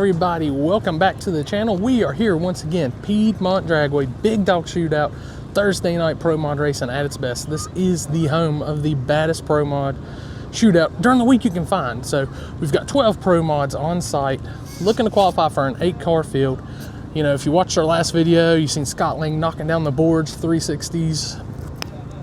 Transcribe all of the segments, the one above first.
everybody, welcome back to the channel. We are here once again, Piedmont Dragway, Big Dog Shootout, Thursday night pro mod racing at its best. This is the home of the baddest pro mod shootout during the week you can find. So we've got 12 pro mods on site looking to qualify for an 8-car field. You know, if you watched our last video, you've seen Scott Lang knocking down the boards, 360s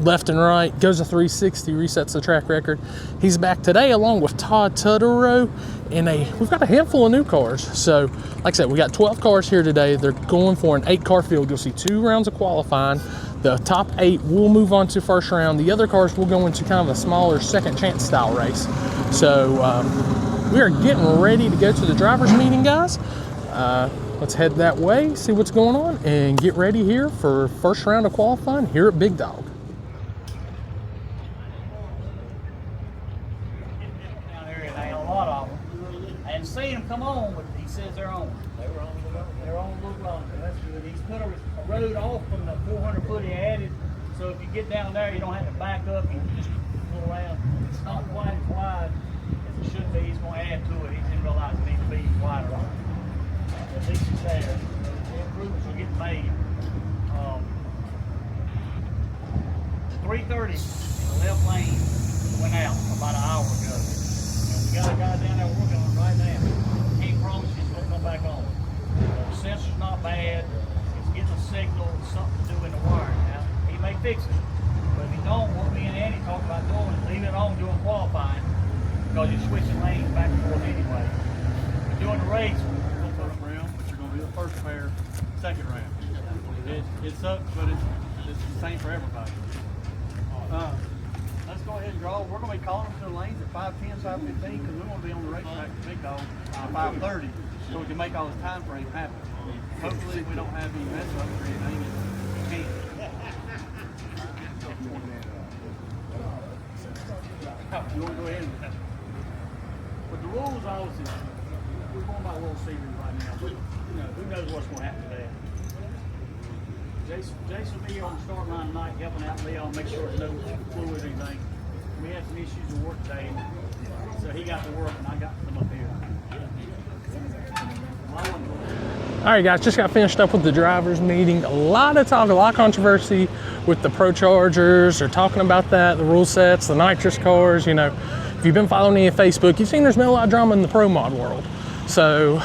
left and right, goes a 360, resets the track record. He's back today along with Todd Tutterow in we've got a handful of new cars. So like I said, we got 12 cars here today. They're going for an 8-car field. You'll see 2 rounds of qualifying. The top 8 will move on to first round. The other cars will go into kind of a smaller second chance style race. So we are getting ready to go to the drivers meeting, guys. Let's head that way, see what's going on, and get ready here for first round of qualifying here at Big Dog. Seen them come on, but he says they're on. They're on a little longer. That's good. He's put a road off from the 400 foot he added, so if you get down there, you don't have to back up and just go around. It's not quite as wide as it should be. He's going to add to it. He didn't realize it needs to be wider. At least it's there. The improvements are getting made. 330 in the left lane went out about an hour ago. We got a guy down there working on it right now. Can't promise he's going to come back on. The sensor's not bad. It's getting a signal, something to do in the wire. Now, he may fix it. But if he don't, what me and Andy talked about doing is leaving it on doing qualifying, because you're switching lanes back and forth anyway. But doing the race, we're going to put them around, but you're going to be the first pair, second round. It sucks, but it's the same for everybody. Let's go ahead and draw. We're going to be calling them to the lanes at 5:10, 5:15, because we want to be on the racetrack at Big Dog at 5:30, so we can make all this time frame happen. Hopefully we don't have any mess ups or anything, and we can't. You want to go ahead and... But the rules, obviously, we're going by World Series right now, but you know, who knows what's going to happen today. Jason will be on the start line tonight, helping out Leon, make sure there's no fluid or anything. We had some issues at work today, so he got to work and I got to come up here. All right, guys, just got finished up with the drivers meeting. A lot of talk, a lot of controversy with the Pro Chargers. They're talking about that, the rule sets, the nitrous cars. You know, if you've been following me on Facebook, you've seen there's been a lot of drama in the pro mod world. So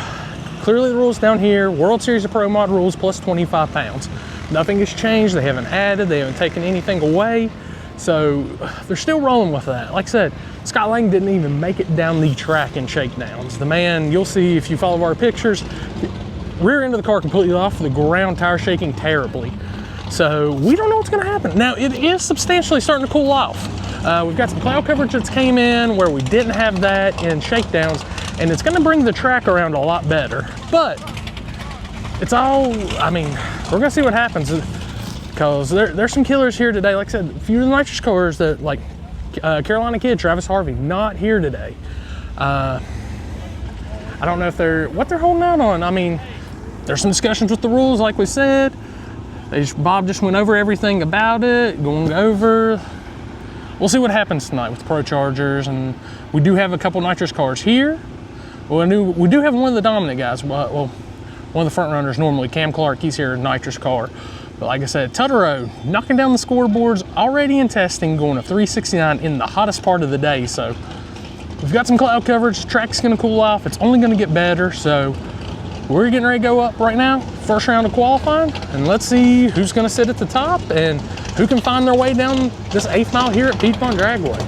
clearly the rules down here, World Series of Pro Mod rules plus 25 pounds. Nothing has changed. They haven't added, they haven't taken anything away. So they're still rolling with that. Like I said, Scott Lang didn't even make it down the track in shakedowns. The man, you'll see if you follow our pictures, rear end of the car completely off the ground, tire shaking terribly. So we don't know what's gonna happen. Now it is substantially starting to cool off. We've got some cloud coverage that's came in where we didn't have that in shakedowns, and it's gonna bring the track around a lot better. But it's all, I mean, we're gonna see what happens, because there's some killers here today. Like I said, a few of the nitrous cars that, like Carolina Kid, Travis Harvey, not here today. I don't know if what they're holding out on. I mean, there's some discussions with the rules, like we said. Bob just went over everything about it, going over. We'll see what happens tonight with the Pro Chargers, and we do have a couple nitrous cars here. Well, we do have one of the dominant guys. Well, one of the front runners normally, Cam Clark, he's here in a nitrous car. But like I said, Tutterow knocking down the scoreboards, already in testing, going to 369 in the hottest part of the day. So we've got some cloud coverage, the track's gonna cool off, it's only gonna get better. So we're getting ready to go up right now, first round of qualifying, and let's see who's gonna sit at the top and who can find their way down this 8th mile here at Piedmont Dragway.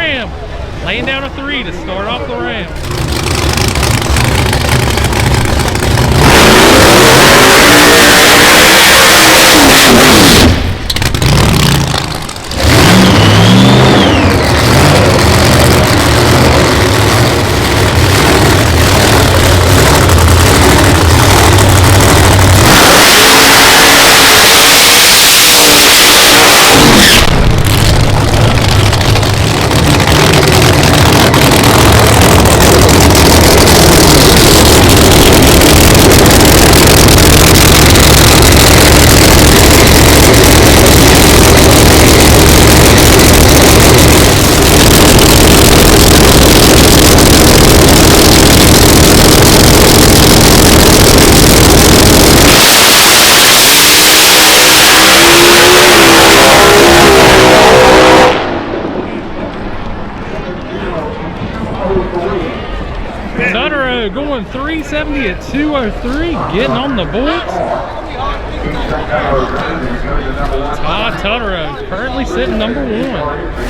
ram. Laying down a 3 to start off the ram. Going 370 at 203, getting on the boards. Todd Tutterow currently sitting number 1.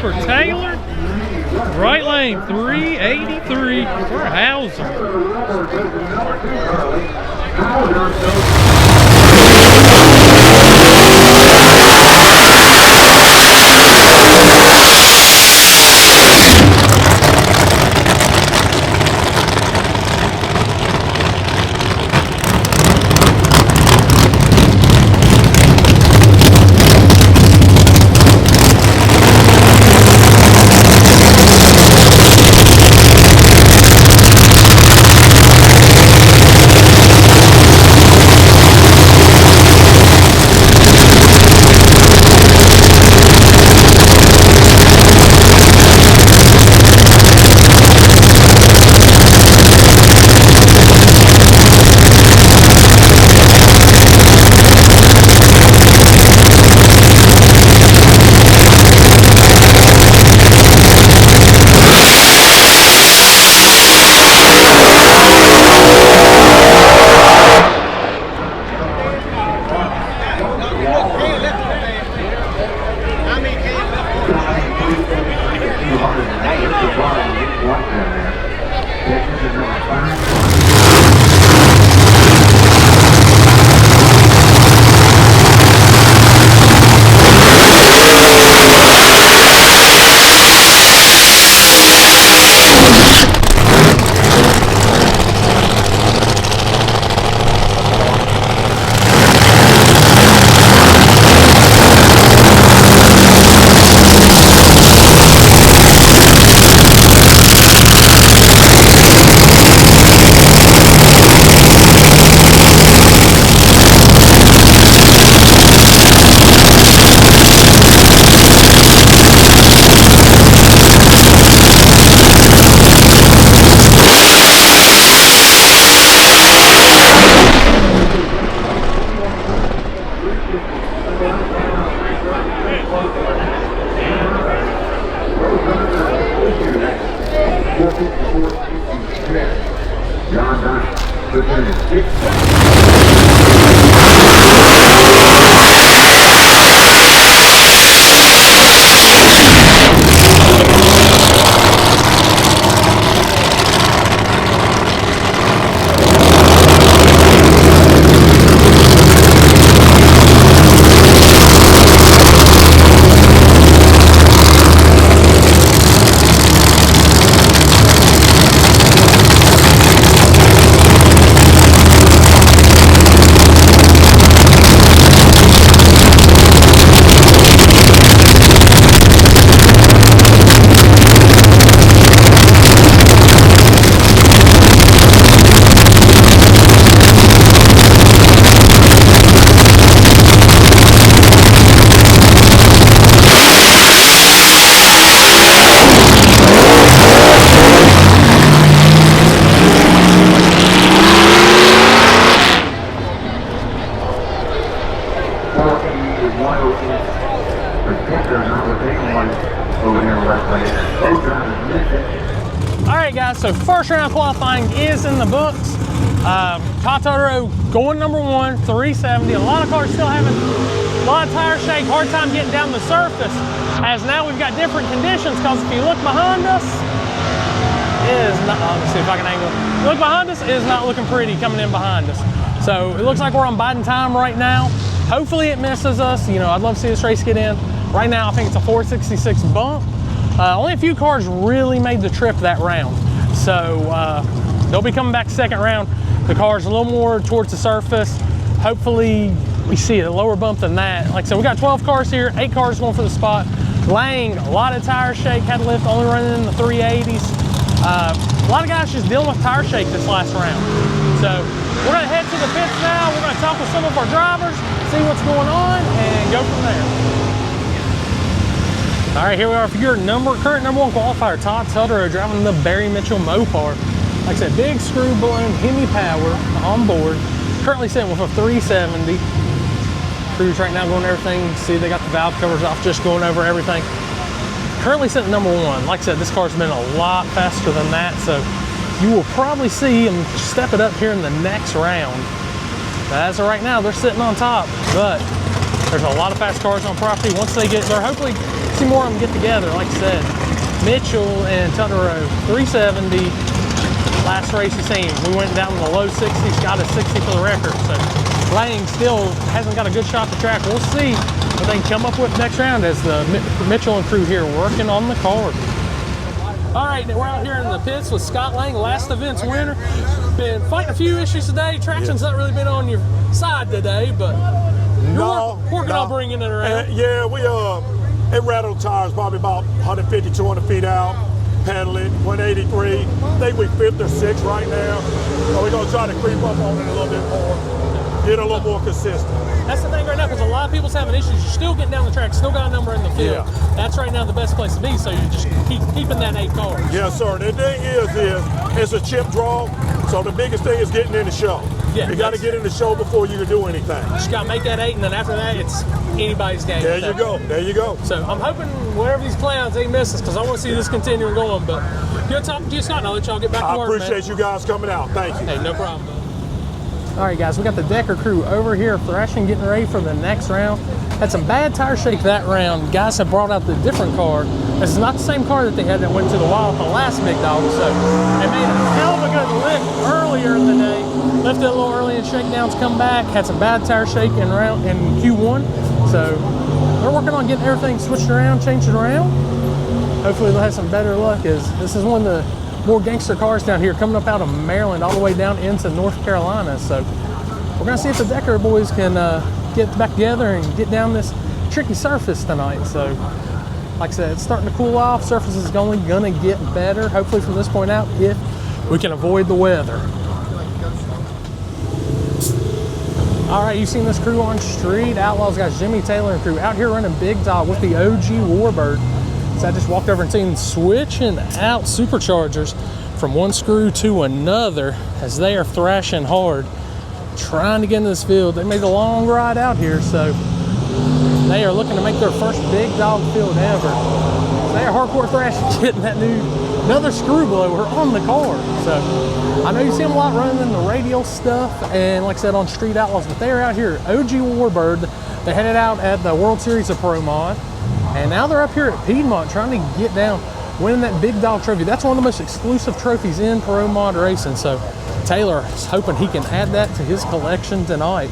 For Taylor, right lane 383 for Hauser. is 106. Protector number 81 over here in left lane. Both drivers missing. All right, guys, so first round qualifying is in the books. Totoro going number 1, 370. A lot of cars still having a lot of tire shake, hard time getting down the surface, as now we've got different conditions, because if you look behind us, is not, let's see if I can angle it. Look behind us, is not looking pretty coming in behind us. So it looks like we're on biding time right now. Hopefully it misses us. You know, I'd love to see this race get in. Right now, I think it's a 466 bump. Only a few cars really made the trip that round. So they'll be coming back second round. The car's a little more towards the surface. Hopefully we see a lower bump than that. Like I said, we got 12 cars here, 8 cars going for the spot. Lang, a lot of tire shake, had lift, only running in the 380s. A lot of guys just dealing with tire shake this last round. So we're gonna head to the pits now. We're gonna talk with some of our drivers, see what's going on, and go from there. All right, here we are for your current number 1 qualifier, Todd Totoro, driving the Barry Mitchell Mopar. Like I said, big screw blown Hemi power on board. Currently sitting with a 370. Crew's right now going everything. See, they got the valve covers off, just going over everything. Currently sitting number 1. Like I said, this car's been a lot faster than that, so you will probably see them step it up here in the next round. But as of right now, they're sitting on top, but there's a lot of fast cars on property. Once they get there, hopefully see more of them get together. Like I said, Mitchell and Totoro, 370. Last race you seen, we went down in the low 60s, got a 60 for the record. So Lang still hasn't got a good shot to track. We'll see what they can come up with next round as the Mitchell and crew here working on the car. All right, we're out here in the pits with Scott Lang, last event's winner. Been fighting a few issues today. Traction's not really been on your side today, but you're working on bringing it around. Yeah, it rattled tires probably about 150, 200 feet out. Pedal it, 183. I think we're 5th or 6th right now. So we're gonna try to creep up on it a little bit more, get a little more consistent. That's the thing right now, because a lot of people's having issues. You're still getting down the track, still got a number in the field. Yeah. That's right now the best place to be, so you just keeping that 8 cars. Yes, sir. The thing is it's a chip draw, so the biggest thing is getting in the show. Yeah, you got to get in the show before you can do anything. Just got to make that 8, and then after that, it's anybody's game. There you go. There you go. So I'm hoping whatever these clouds, they miss us, because I want to see this continuing going. But good talking to you, Scott. I'll let y'all get back to work, I appreciate you guys coming out. Thank you. Hey, no problem. All right, guys, we got the Decker crew over here thrashing, getting ready for the next round. Had some bad tire shake that round. Guys have brought out the different car. This is not the same car that they had that went to the wild at the last Big Dog. So they made a hell of a good lift earlier in the day. Lifted a little early in shakedowns, come back. Had some bad tire shake in Q1. So they're working on getting everything switched around, changed around. Hopefully they'll have some better luck, as this is one of the more gangster cars down here, coming up out of Maryland all the way down into North Carolina. So we're gonna see if the Decker boys can get back together and get down this tricky surface tonight. So like I said, it's starting to cool off. Surface is only gonna get better, hopefully from this point out, if we can avoid the weather. All right, you've seen this crew on Street Outlaws, guys. Jimmy Taylor and crew out here running Big Dog with the OG Warbird. So I just walked over and seen switching out superchargers from one screw to another as they are thrashing hard, trying to get into this field. They made a long ride out here, so they are looking to make their first Big Dog field ever. They are hardcore thrashing, getting that another screw blower on the car. So I know you see them a lot running in the radial stuff, and like I said, on Street Outlaws, but they're out here, OG Warbird. They headed out at the World Series of Pro Mod, and now they're up here at Piedmont trying to get down, winning that Big Dog trophy. That's one of the most exclusive trophies in Pro Mod racing. So Taylor is hoping he can add that to his collection tonight.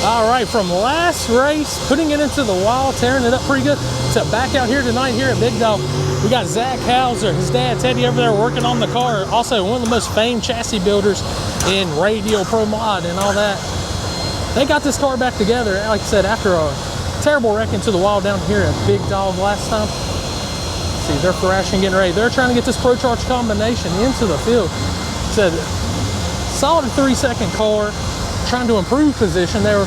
All right, from last race, putting it into the wall, tearing it up pretty good, to back out here tonight here at Big Dog, we got Zach Hauser, his dad Teddy over there working on the car. Also one of the most famed chassis builders in radial pro mod and all that. They got this car back together, like I said, after a terrible wreck into the wall down here at Big Dog last time. See, they're thrashing, getting ready. They're trying to get this Pro Charge combination into the field. Said solid 3-second car, trying to improve position there.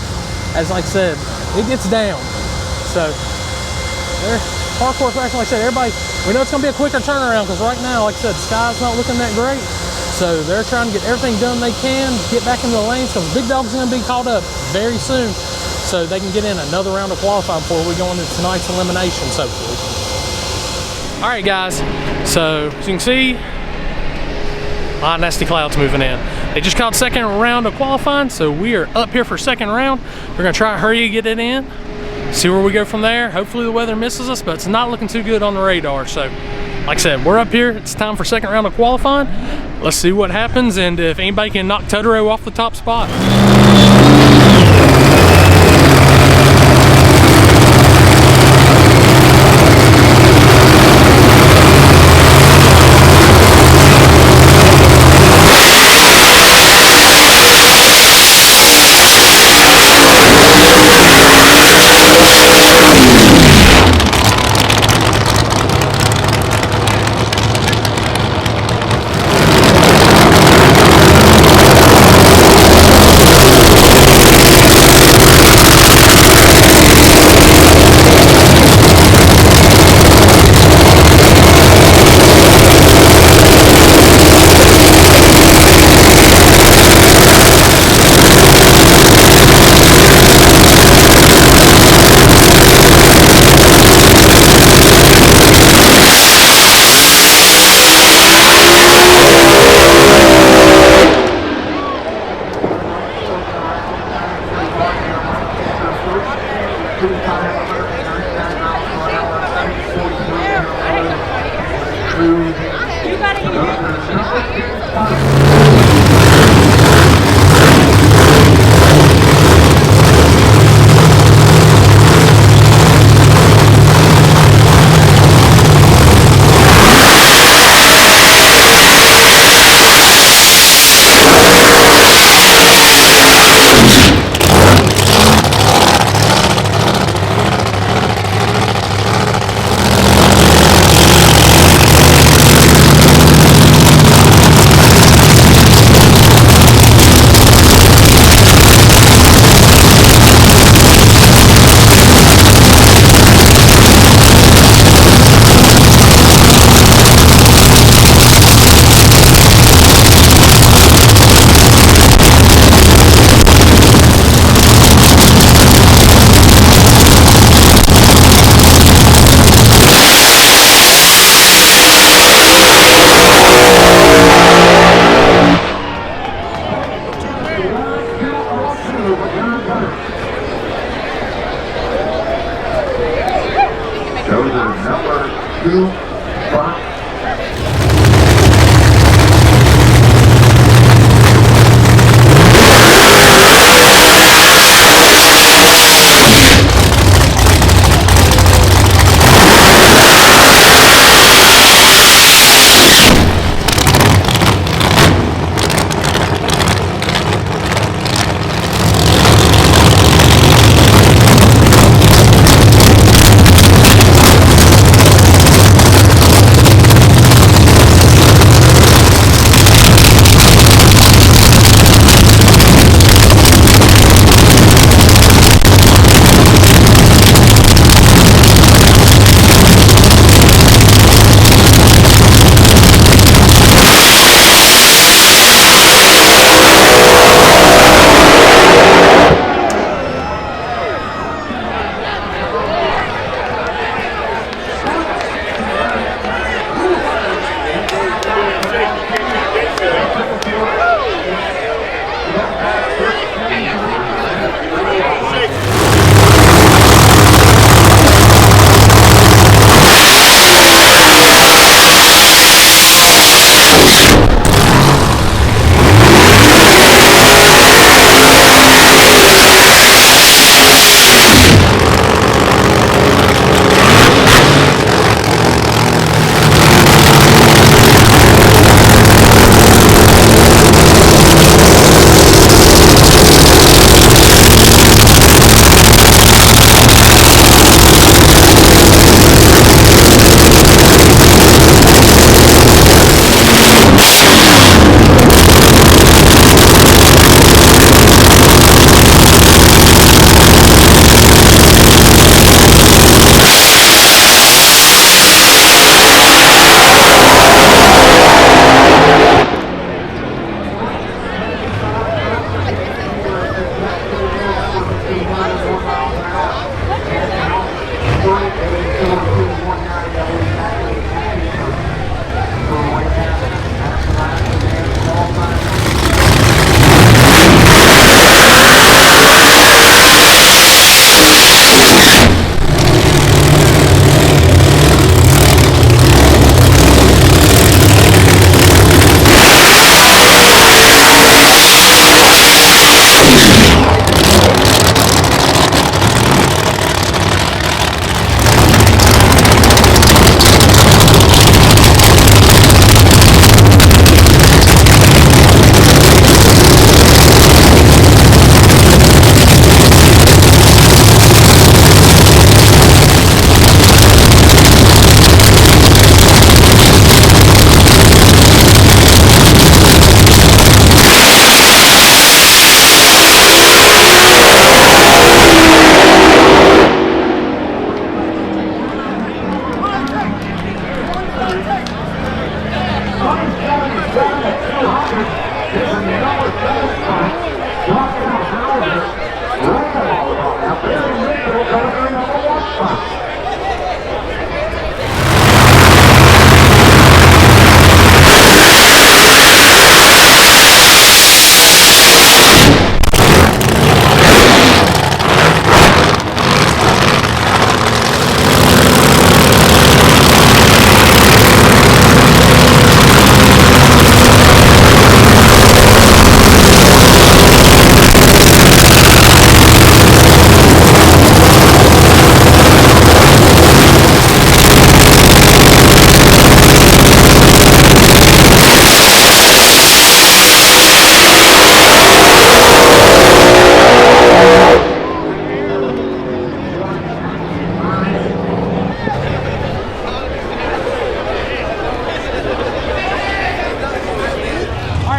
As like I said, it gets down. So they're hardcore thrashing. Like I said, everybody, we know it's gonna be a quicker turnaround, because right now, like I said, the sky's not looking that great. So they're trying to get everything done they can, get back into the lanes, because Big Dog's going to be called up very soon, so they can get in another round of qualifying before we go into tonight's eliminations, hopefully. All right, guys. So as you can see, a lot of nasty clouds moving in. They just called second round of qualifying, so we are up here for second round. We're gonna try to hurry to get it in, see where we go from there. Hopefully the weather misses us, but it's not looking too good on the radar. So like I said, we're up here. It's time for second round of qualifying. Let's see what happens and if anybody can knock Totoro off the top spot.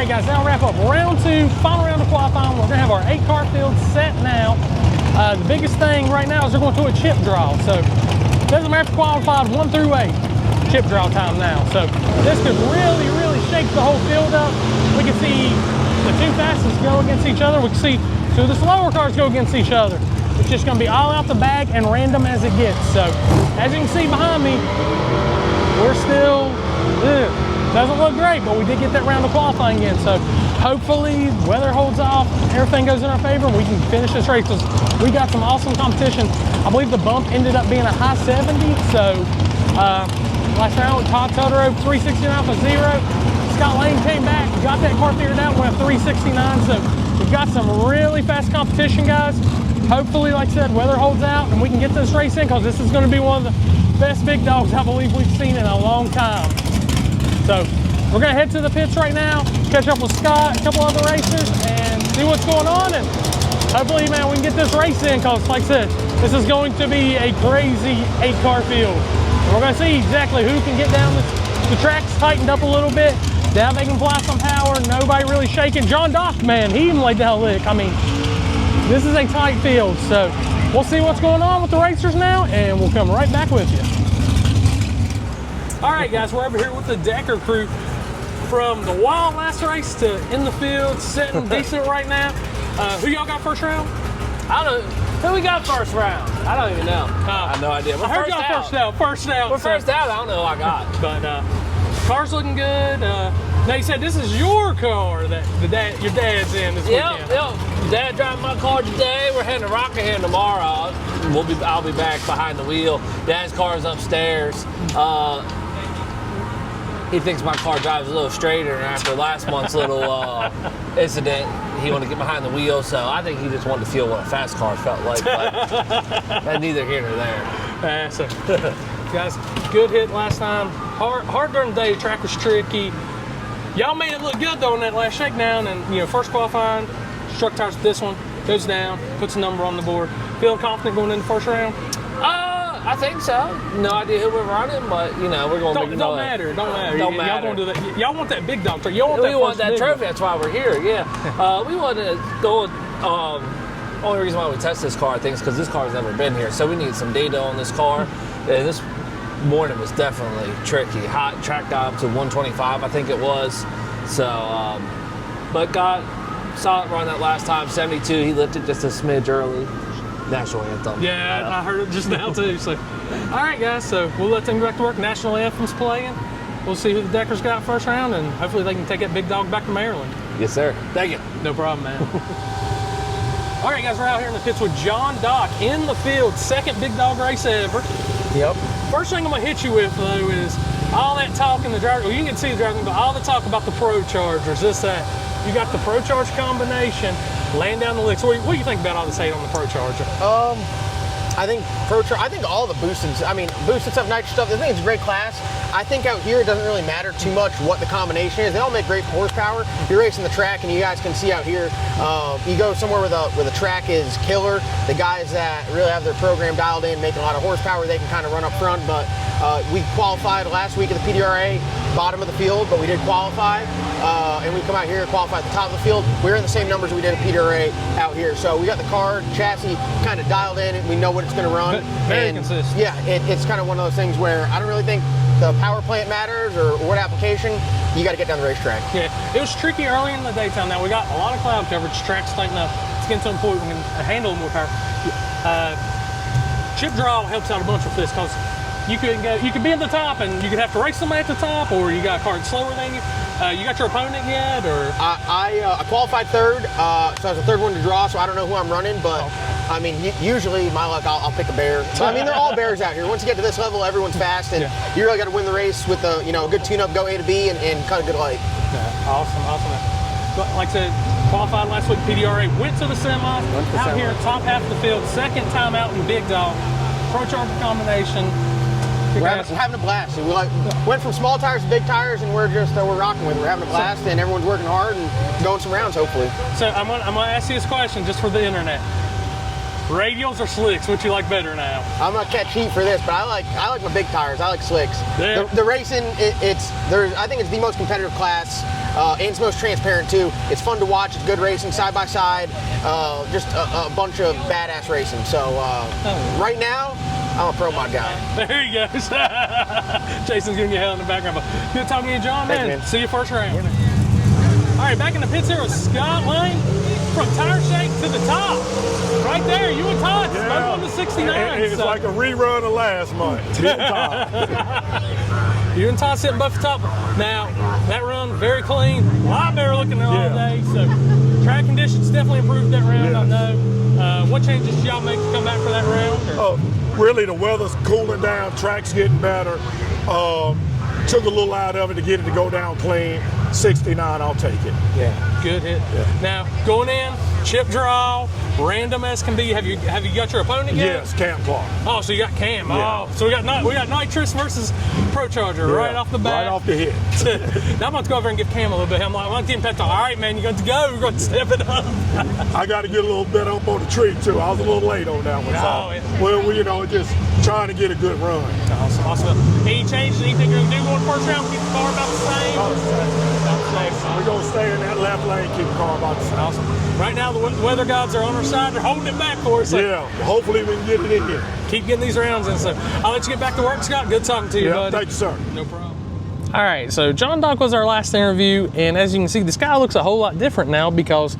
right, guys, now wrap up round 2, final round of qualifying. We're gonna have our 8-car field set now. The biggest thing right now is they're going to a chip draw. So it doesn't matter if qualified 1 through 8, chip draw time now. So this could really, really shake the whole field up. We can see the 2 fastest go against each other. We can see 2 of the slower cars go against each other. It's just going to be all out the bag and random as it gets. So as you can see behind me, we're still, doesn't look great, but we did get that round of qualifying in. So hopefully weather holds off, everything goes in our favor, and we can finish this race because we got some awesome competition. I believe the bump ended up being a high 70. So last round, Todd Totoro 369 for 0. Scott Lane came back, got that car figured out, went 369. So we've got some really fast competition, guys. Hopefully, like I said, weather holds out and we can get this race in because this is going to be one of the best big dogs I believe we've seen in a long time. So we're going to head to the pits right now, catch up with Scott, a couple other racers, and see what's going on. And hopefully, man, we can get this race in because, like I said, this is going to be a crazy 8-car field. And we're going to see exactly who can get down the track's tightened up a little bit. Now they can apply some power. Nobody really shaking. John Dock, man, he even laid down a lick. I mean, this is a tight field. So we'll see what's going on with the racers now, and we'll come right back with you. All right, guys, we're over here with the Decker crew. From the wild last race to in the field, sitting decent right now. Who y'all got first round? I don't. Who we got first round? I don't even know. I have no idea. I heard y'all first out. First out. We're first out. I don't know who I got. But car's looking good. Now you said this is your car that your dad's in this weekend. Yep. Dad driving my car today. We're heading to Rockingham tomorrow. I'll be back behind the wheel. Dad's car's upstairs. He thinks my car drives a little straighter, and after last month's little incident, he wanted to get behind the wheel, so I think he just wanted to feel what a fast car felt like, but neither here nor there. So, guys, good hit last time. Hard during the day, the track was tricky. Y'all made it look good, though, in that last shakedown, and, first qualifying, struck tires with this one, goes down, puts a number on the board. Feeling confident going into the first round? I think so. No idea who we're running, but we're going to make it. Don't matter. Y'all going to do that. Y'all want that big dog trophy. Y'all want we want that trophy. That's why we're here. Yeah. We wanted to go. Only reason why we test this car, I think, is because this car's never been here, so we need some data on this car. And this morning was definitely tricky. Hot track got up to 125, I think it was. So, but saw it run that last time, 72. He lifted just a smidge early. National anthem. Yeah, I heard it just now too. So, all right, guys. So we'll let them go back to work. National anthem's playing. We'll see who the Deckers got first round, and hopefully they can take that big dog back to Maryland. Yes, sir. Thank you. No problem, man. All right, guys. We're out here in the pits with John Dock in the field. Second big dog race ever. Yep. First thing I'm gonna hit you with though is all that talk in the driver. Well, you can see the driver, but all the talk about the Pro Chargers. That. You got the Pro Charge combination. Laying down the licks. What do you think about all this hate on the Pro Charger? I think all the boosted stuff, nitro stuff, I think it's a great class. I think out here it doesn't really matter too much what the combination is. They all make great horsepower. You're racing the track, and you guys can see out here, you go somewhere where the track is killer. The guys that really have their program dialed in, making a lot of horsepower, they can kind of run up front. But we qualified last week at the PDRA, bottom of the field, but we did qualify. And we come out here and qualify at the top of the field. We're in the same numbers we did at PDRA out here. So we got the car, chassis kind of dialed in, and we know what it's going to run. Very consistent. Yeah, it's kind of one of those things where I don't really think the power plant matters or what application. You got to get down the racetrack. Yeah, it was tricky early in the daytime. Now we got a lot of cloud coverage. Track's tighten up. It's getting to a point we can handle more power. Chip draw helps out a bunch with this because you could be at the top and you could have to race somebody at the top, or you got a car that's slower than you. You got your opponent yet, or? I qualified third, so I was the third one to draw, so I don't know who I'm running, but I mean, usually my luck, I'll pick a bear. So, I mean, they're all bears out here. Once you get to this level, everyone's fast, and you really got to win the race with a good tune-up, go A to B, and cut a good light. Yeah, awesome. Like I said, qualified last week, PDRA, went to the semi, out here, top half of the field, second time out in Big Dog, Pro Charger combination. We're having a blast. We went from small tires to big tires, and we're rocking with it. We're having a blast, and everyone's working hard and going some rounds, hopefully. So I'm gonna ask you this question just for the internet. Radials or slicks? What you like better now? I'm gonna catch heat for this, but I like my big tires. I like slicks. Yeah. The racing, I think it's the most competitive class and it's most transparent too. It's fun to watch. It's good racing, side by side. Just a bunch of badass racing. So right now, I'm a pro mod guy. There he goes. Jason's giving you hell in the background. But good talking to you, John, Thank man. you, man. See you first round. All right, back in the pits here with Scott Lane. From tire shake to the top. Right there, you and Todd, both on the 69. It's like a rerun of last month. You and Todd sitting both the top. Now, that run, very clean. A lot better looking than all day. So, track conditions definitely improved that round, I know. What changes did y'all make to come back for that round? Really, the weather's cooling down, track's getting better. Took a little out of it to get it to go down clean. 69, I'll take it. Yeah, good hit. Yeah. Now, going in, chip draw, random as can be. Have you got your opponent yet? Yes, Cam Clark. Oh, so you got Cam. Yeah. Oh, so we got nitrous versus Pro Charger right off the bat. Right off the hit. Now I'm about to go over and give Cam a little bit. I'm going to give him pep talk. All right, man, you're going to go. We're going to step it up. I got to get a little bit up on the tree too. I was a little late on that one. Well, just trying to get a good run. Awesome. Any changes? Anything you're going to do going first round? Keep the car about the same? We're going to stay in that left lane, keep the car about the same. Awesome. Right now, the weather gods are on our side. They're holding it back for us. Yeah, hopefully we can get it in here. Keep getting these rounds in. So I'll let you get back to work, Scott. Good talking to you, buddy. Thank you, sir. No problem. All right, so John Doc was our last interview, and as you can see, the sky looks a whole lot different now because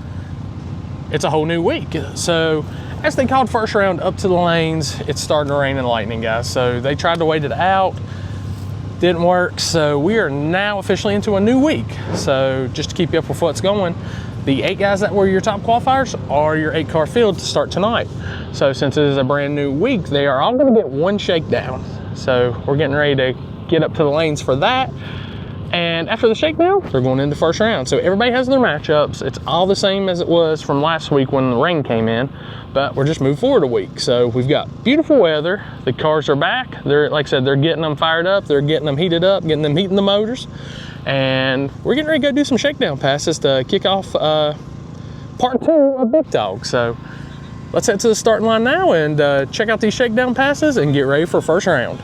it's a whole new week. So as they called first round up to the lanes, it's starting to rain and lightning, guys. So they tried to wait it out. Didn't work, so we are now officially into a new week. So just to keep you up with what's going, the 8 guys that were your top qualifiers are your 8-car field to start tonight. So since it is a brand new week, they are all gonna get one shakedown. So we're getting ready to get up to the lanes for that. And after the shakedown, they're going into first round. So everybody has their matchups. It's all the same as it was from last week when the rain came in, but we're just moving forward a week. So we've got beautiful weather. The cars are back. They're, like I said, they're getting them fired up. They're getting them heated up, getting them heating the motors. And we're getting ready to go do some shakedown passes to kick off part 2 of Big Dog. So let's head to the starting line now and check out these shakedown passes and get ready for first round.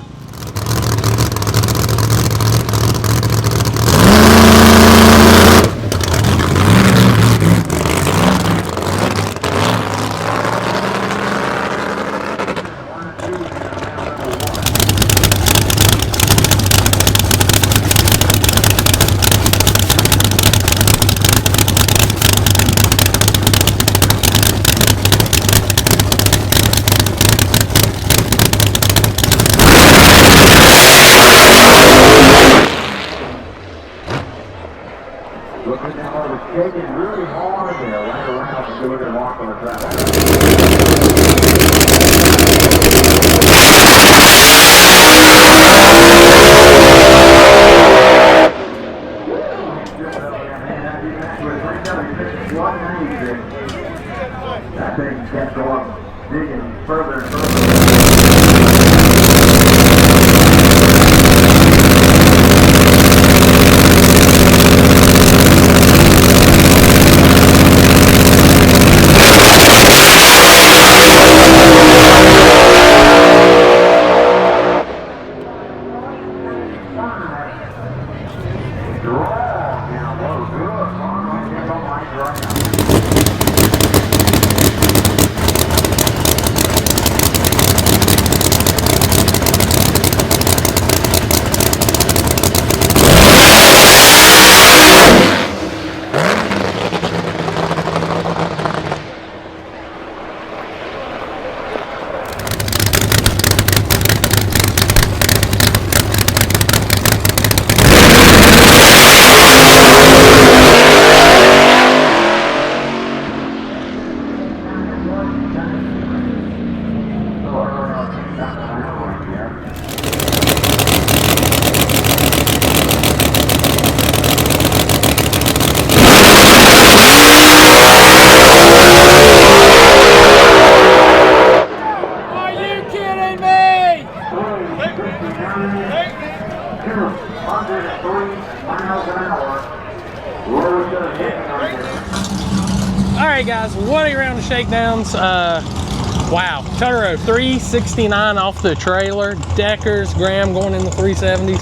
Shaking really hard there, right around so we can walk on the track. That thing can't go up digging further and further. All right, guys, what a round of shakedowns. Wow, Totoro 369 off the trailer, Deckers, Graham going in the 370s.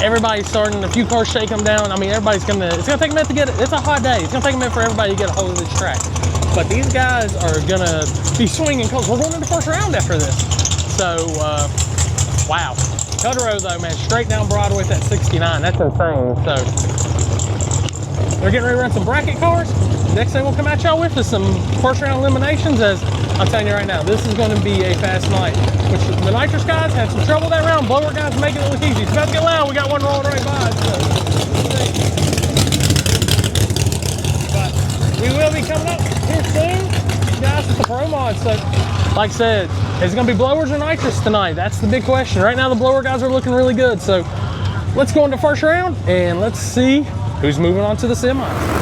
Everybody's starting, a few cars shake them down. I mean, it's gonna take a minute to get it. It's a hot day. It's gonna take a minute for everybody to get a hold of this track. But these guys are gonna be swinging because we're going into the first round after this. So, wow. Cutter Row though, man, straight down Broadway with that 69. That's insane. So, they're getting ready to run some bracket cars. Next thing we'll come at y'all with is some first round eliminations. As I'm telling you right now, this is going to be a fast night. Which the nitrous guys had some trouble that round. Blower guys making it look easy. It's about to get loud. We got one rolling right by us. So. But we will be coming up here soon, guys, with the Pro Mod. So, like I said, is it going to be blowers or nitrous tonight? That's the big question. Right now, the blower guys are looking really good. So, let's go into first round and let's see who's moving on to the semis.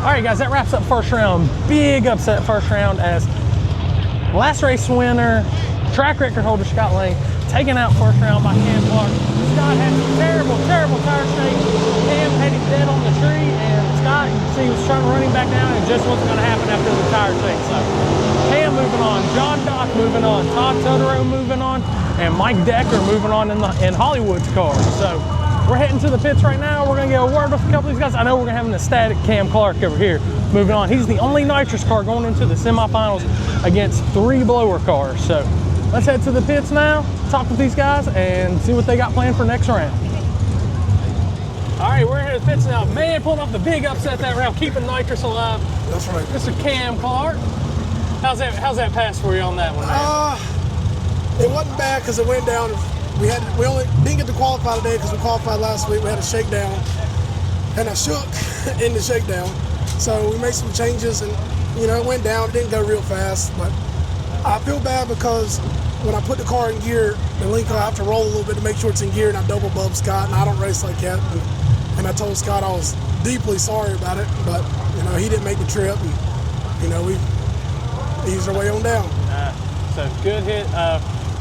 All right, guys, that wraps up first round. Big upset first round as last race winner, track record holder Scott Lane, taken out first round by Cam Clark. Scott had some terrible, terrible tire shake. Cam had him dead on the tree, and Scott, you can see, was trying to run him back down, and just wasn't going to happen after the tire shake. So Cam moving on, John Dock moving on, Todd Totoro moving on, and Mike Decker moving on in Hollywood's car. So we're heading to the pits right now. We're going to get a word with a couple of these guys. I know we're going to have an ecstatic Cam Clark over here moving on. He's the only nitrous car going into the semifinals against 3 blower cars. So let's head to the pits now, talk with these guys, and see what they got planned for next round. All right, we're here at the pits now. Man, pulling off the big upset that round, keeping nitrous alive. That's right. Mr. Cam Clark. How's that pass for you on that one, man? It wasn't bad because it went down. We only didn't get to qualify today because we qualified last week. We had a shakedown, and I shook in the shakedown. So we made some changes, and it went down. It didn't go real fast, but I feel bad because when I put the car in gear, the link I have to roll a little bit to make sure it's in gear, and I double bumped Scott, and I don't race like that. And I told Scott I was deeply sorry about it, but he didn't make the trip, and we eased our way on down. So good hit.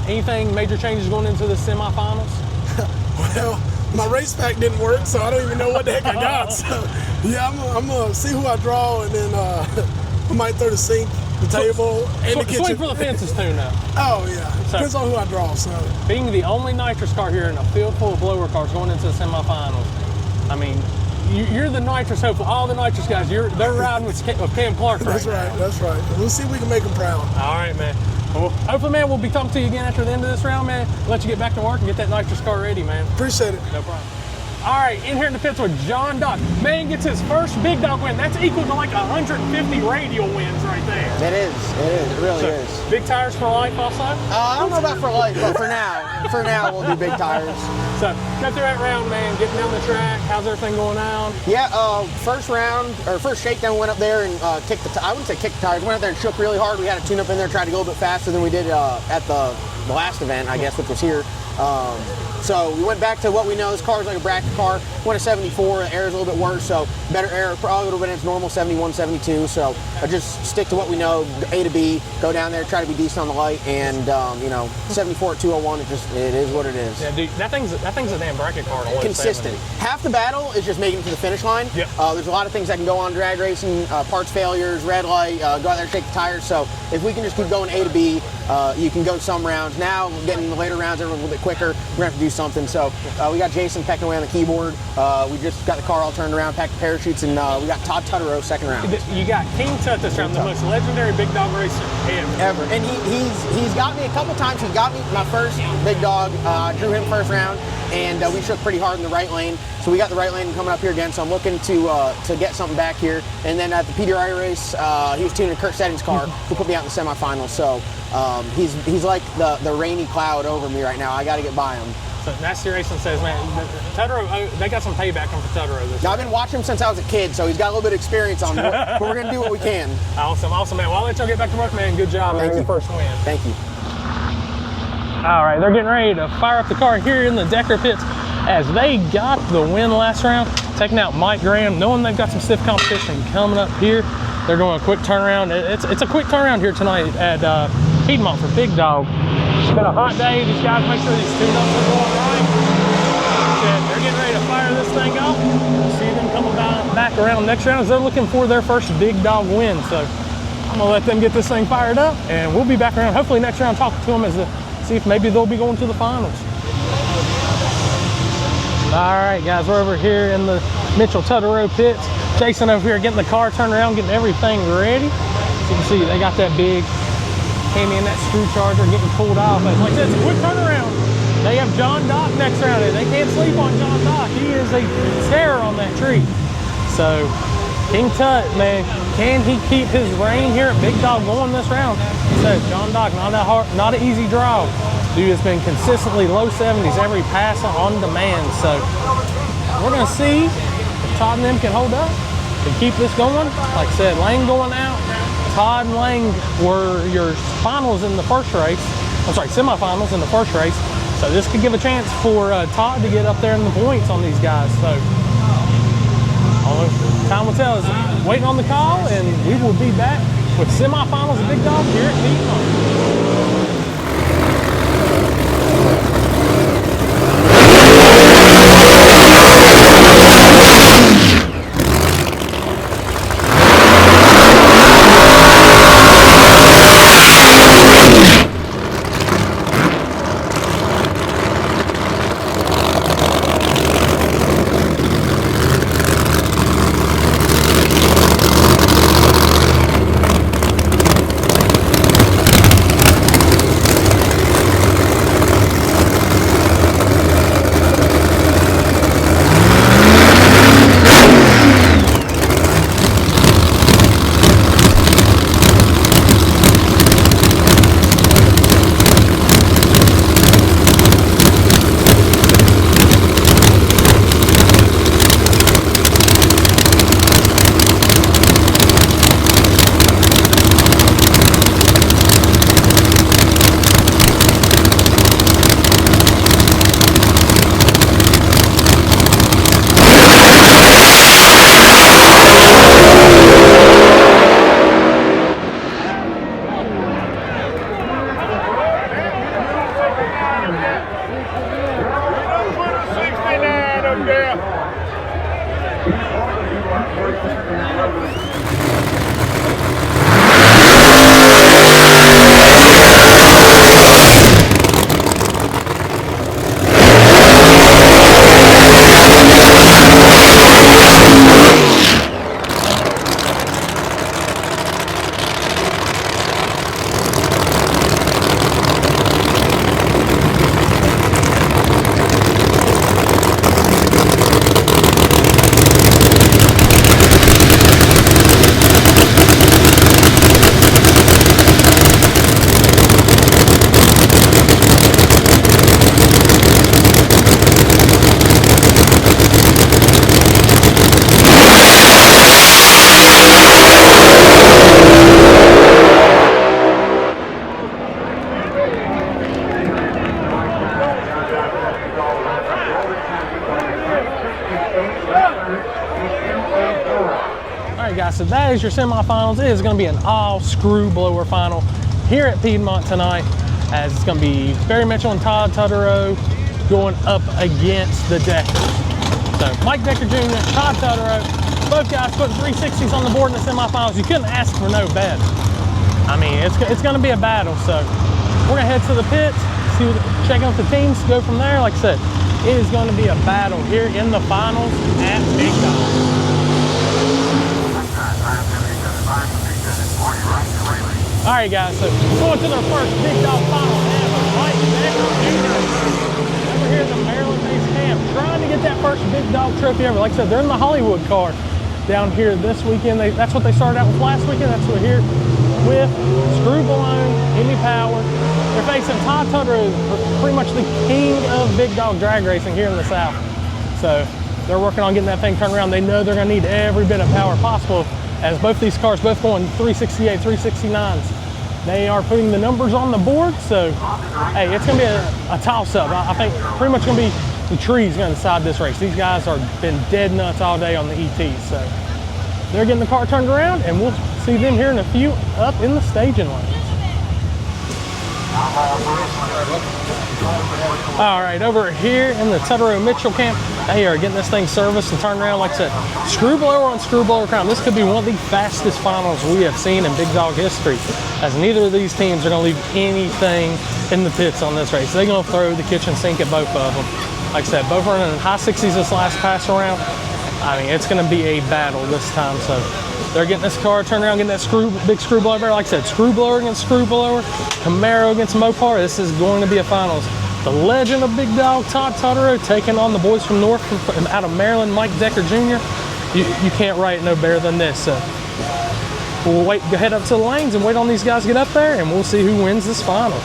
Anything major changes going into the semifinals? Well, my race pack didn't work, so I don't even know what the heck I got. So yeah, I'm gonna see who I draw, and then I might throw the sink, the table, and the kitchen. Swing for the fences too now. Oh yeah, depends on who I draw. So being the only nitrous car here in a field full of blower cars going into the semifinals, I mean, you're the nitrous hope for all the nitrous guys. They're riding with Cam Clark right That's right. now. That's right. We'll see if we can make them proud. All right, man. Well, hopefully, man, we'll be talking to you again after the end of this round, man. Let you get back to work and get that nitrous car ready, man. Appreciate it. No problem. All right, in here in the pits with John Dock. Man gets his first Big Dog win. That's equal to like 150 radial wins right there. It is. It really is. Big tires for life also? I don't know about for life, but for now we'll do big tires. So, go through that round, man. Getting down the track. How's everything going on? Yeah, first shakedown, went up there and kicked I wouldn't say kicked the tires. Went up there and shook really hard. We had a tune-up in there, tried to go a bit faster than we did at the last event, I guess, which was here. So we went back to what we know. This car's like a bracket car. Went a 74. The air's a little bit worse, so better air. Probably would have been its normal 71, 72. So I just stick to what we know. A to B. Go down there, try to be decent on the light, and 74 at 201. It is what it is. Yeah, dude, that thing's a damn bracket car. Consistent. Half the battle is just making it to the finish line. Yep. There's a lot of things that can go on drag racing, parts failures, red light, go out there and shake the tires. So if we can just keep going A to B, you can go some rounds. Now, getting in the later rounds, everyone's a little bit quicker. We're going to have to do something. So we got Jason pecking away on the keyboard. We just got the car all turned around, packed the parachutes, and we got Todd Totoro second round. You got King Tut this round, the most legendary Big Dog racer ever. And he's got me a couple times. He got me my first Big Dog. Drew him first round, and we shook pretty hard in the right lane. So we got the right lane coming up here again. So I'm looking to get something back here. And then at the PDRI race, he was tuning Kurt Sedding's car, who put me out in the semifinals. So he's like the rainy cloud over me right now. I got to get by him. So Nasty Racing says, man, Totoro, they got some payback on for Totoro this year. I've been watching him since I was a kid, so he's got a little bit of experience on me. But we're going to do what we can. Awesome, man. Well, I'll let y'all get back to work, man. Good job. Thank you. Your first win. Thank you. All right, they're getting ready to fire up the car here in the Decker pits as they got the win last round, taking out Mike Graham, knowing they've got some stiff competition coming up here. They're going a quick turnaround. It's a quick turnaround here tonight at Piedmont for Big Dog. It's been a hot day. These guys make sure these tune-ups are going right. They're getting ready to fire this thing off. See them coming back around next round as they're looking for their first Big Dog win. So I'm gonna let them get this thing fired up, and we'll be back around hopefully next round talking to them see if maybe they'll be going to the finals. All right, guys, we're over here in the Mitchell Totoro pits. Jason over here getting the car turned around, getting everything ready. So you can see they got that big Cammy and that screw charger getting pulled off. Like I said, it's a quick turnaround. They have John Dock next round, and they can't sleep on John Dock. He is a terror on that tree. So King Tut, man, can he keep his reign here at Big Dog going this round? So John Dock, not an easy draw. Dude has been consistently low 70s every pass on demand. So we're gonna see if Todd and them can hold up and keep this going. Like I said, Lang going out. Todd and Lang were your finals in the first race. I'm sorry, semifinals in the first race. So this could give a chance for Todd to get up there in the points on these guys. So Only time will tell is waiting on the call, and we will be back with semifinals of Big Dog here at Piedmont. So that is your semifinals. It is going to be an all screw blower final here at Piedmont tonight, as it's going to be Barry Mitchell and Todd Tutterow going up against the Deckers. So Mike Decker Jr., Todd Tutterow, both guys putting 360s on the board in the semifinals. You couldn't ask for no better. I mean, it's going to be a battle. So we're going to head to the pits, check out the teams, go from there. Like I said, it is going to be a battle here in the finals at Big Dog. All right, guys, so going to their first Big Dog final ever, Mike Decker Jr. over here in the Maryland-based camp, trying to get that first Big Dog trophy ever. Like I said, they're in the Hollywood car down here this weekend. That's what they started out with last weekend. That's what we're here with. Screw Balloon, Hemi Power. They're facing Todd Tutterow, pretty much the king of Big Dog drag racing here in the South. So they're working on getting that thing turned around. They know they're going to need every bit of power possible, as both these cars both going 368, 369s. They are putting the numbers on the board, so hey, it's going to be a toss-up. I think pretty much going to be the trees going to decide this race. These guys have been dead nuts all day on the ETs, so they're getting the car turned around, and we'll see them here in a few up in the staging lanes. All right, over here in the Tutterow Mitchell camp, they are getting this thing serviced and turned around. Like I said, screw blower on screw blower crime. This could be one of the fastest finals we have seen in Big Dog history, as neither of these teams are going to leave anything in the pits on this race. They're going to throw the kitchen sink at both of them. Like I said, both running in high 60s this last pass around. I mean, it's going to be a battle this time. So they're getting this car turned around, getting that big screw blower. Like I said, screw blower against screw blower, Camaro against Mopar. This is going to be a finals. The legend of Big Dog, Todd Tutterow, taking on the boys from North, out of Maryland, Mike Decker Jr. You can't write no better than this. So we'll head up to the lanes and wait on these guys to get up there, and we'll see who wins this final.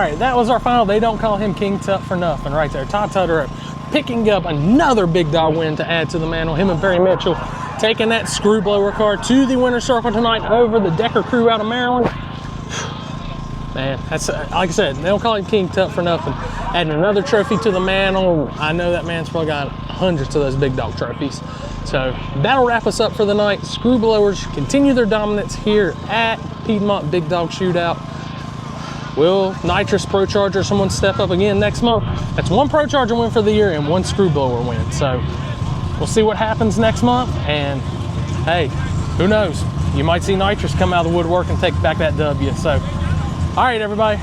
right, that was our final. They don't call him King Tut for nothing right there. Todd Tutter picking up another big dog win to add to the mantle. Him and Perry Mitchell taking that screw blower car to the winner's circle tonight over the Decker crew out of Maryland. Man, that's like I said, they don't call him King Tut for nothing. Adding another trophy to the mantle. I know that man's probably got hundreds of those big dog trophies. So that'll wrap us up for the night. Screw blowers continue their dominance here at Piedmont Big Dog Shootout. Will Nitrous Pro Charger someone step up again next month? That's one Pro Charger win for the year and one screw blower win. So we'll see what happens next month. And hey, who knows? You might see Nitrous come out of the woodwork and take back that W. So, all right, everybody.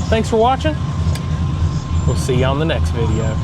Thanks for watching. We'll see you on the next video.